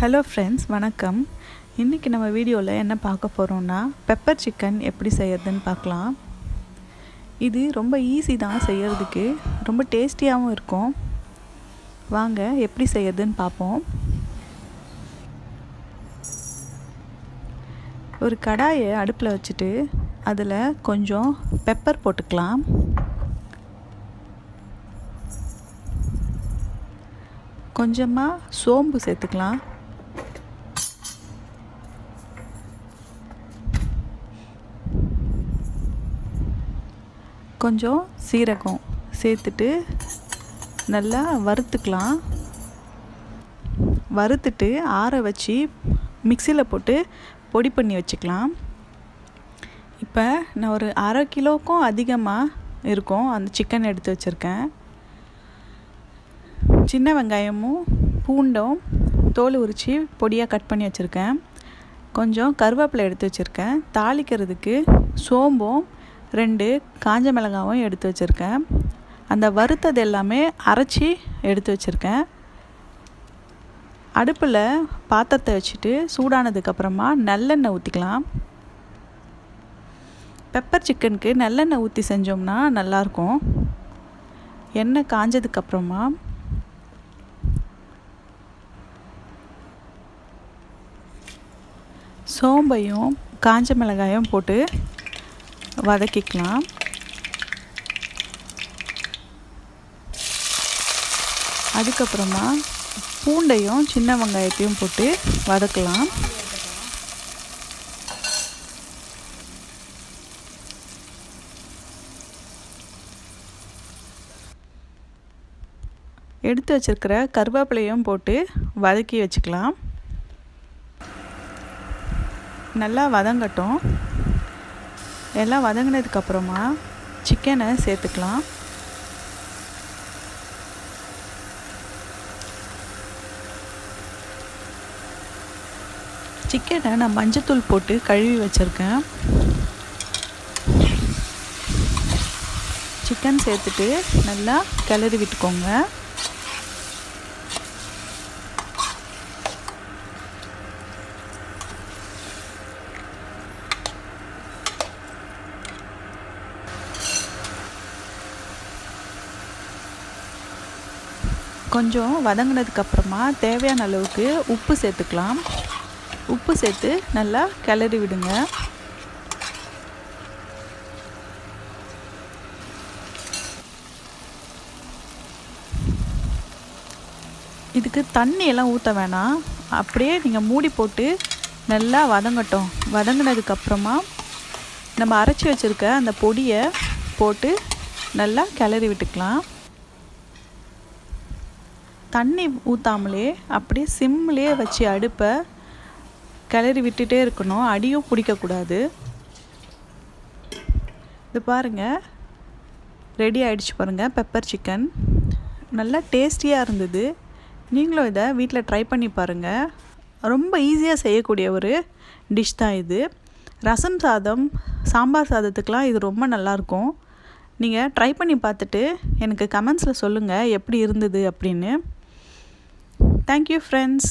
Hello friends, வணக்கம். இன்றைக்கி நம்ம வீடியோவில் என்ன பார்க்க போகிறோம்னா பெப்பர் சிக்கன் எப்படி செய்யறதுன்னு பார்க்கலாம். இது ரொம்ப ஈஸி தான் செய்கிறதுக்கு, ரொம்ப டேஸ்டியாகவும் இருக்கும். வாங்க எப்படி செய்யறதுன்னு பார்ப்போம். ஒரு கடாயை அடுப்பில் வச்சுட்டு அதில் கொஞ்சம் பெப்பர் போட்டுக்கலாம். கொஞ்சமாக சோம்பு சேர்த்துக்கலாம். கொஞ்சம் சீரகம் சேர்த்துட்டு நல்லா வறுத்துக்கலாம். வறுத்துட்டு ஆற வச்சு மிக்சியில் போட்டு பொடி பண்ணி வச்சுக்கலாம். இப்போ நான் ஒரு அரை கிலோவுக்கும் அதிகமாக இருக்கும் அந்த சிக்கன் எடுத்து வச்சுருக்கேன். சின்ன வெங்காயமும் பூண்டும் தோல் உரித்து பொடியாக கட் பண்ணி வச்சுருக்கேன். கொஞ்சம் கருவேப்பிலை எடுத்து வச்சுருக்கேன். தாளிக்கிறதுக்கு சோம்பும் 2 காஞ்ச மிளகாவும் எடுத்து வச்சுருக்கேன். அந்த வறுத்தது எல்லாமே அரைச்சி எடுத்து வச்சுருக்கேன். அடுப்பில் பாத்திரத்தை வச்சுட்டு சூடானதுக்கப்புறமா நல்லெண்ணெய் ஊற்றிக்கலாம். பெப்பர் சிக்கனுக்கு நல்லெண்ணெய் ஊற்றி செஞ்சோம்னா நல்லாயிருக்கும். எண்ணெய் காஞ்சதுக்கப்புறமா சோம்பையும் காஞ்ச மிளகாயும் போட்டு வதக்கிக்கலாம். அதுக்கப்புறமா பூண்டையும் சின்ன வெங்காயத்தையும் போட்டு வதக்கலாம். எடுத்து வச்சிருக்கிற கருவேப்பிலையும் போட்டு வதக்கி வச்சுக்கலாம். நல்லா வதங்கட்டும். எல்லாம் வதங்கினதுக்கப்புறமா சிக்கனை சேர்த்துக்கலாம். சிக்கனை நான் மஞ்சத்தூள் போட்டு கழுவி வச்சுருக்கேன். சிக்கன் சேர்த்துட்டு நல்லா கிளறி விட்டுக்கோங்க. கொஞ்சம் வதங்கினதுக்கப்புறமா தேவையான அளவுக்கு உப்பு சேர்த்துக்கலாம். உப்பு சேர்த்து நல்லா கிளறி விடுங்க. இதுக்கு தண்ணி எல்லாம் ஊற்ற வேணாம். அப்படியே நீங்கள் மூடி போட்டு நல்லா வதங்கட்டும். வதங்கினதுக்கப்புறமா நம்ம அரைச்சி வச்சுருக்க அந்த பொடியை போட்டு நல்லா கிளறி விட்டுக்கலாம். தண்ணி ஊற்றாமலே அப்படியே சிம்லேயே வச்சு அடுப்பை கிளறி விட்டுட்டே இருக்கணும். அடியும் பிடிக்கக்கூடாது. இது பாருங்கள், ரெடி ஆகிடுச்சு பாருங்கள். பெப்பர் சிக்கன் நல்லா டேஸ்டியாக இருந்தது. நீங்களும் இதை வீட்டில் ட்ரை பண்ணி பாருங்கள். ரொம்ப ஈஸியாக செய்யக்கூடிய ஒரு டிஷ் தான் இது. ரசம் சாதம், சாம்பார் சாதத்துக்கெலாம் இது ரொம்ப நல்லாயிருக்கும். நீங்கள் ட்ரை பண்ணி பார்த்துட்டு எனக்கு கமெண்ட்ஸில் சொல்லுங்கள் எப்படி இருந்தது அப்படின்னு. Thank you, friends.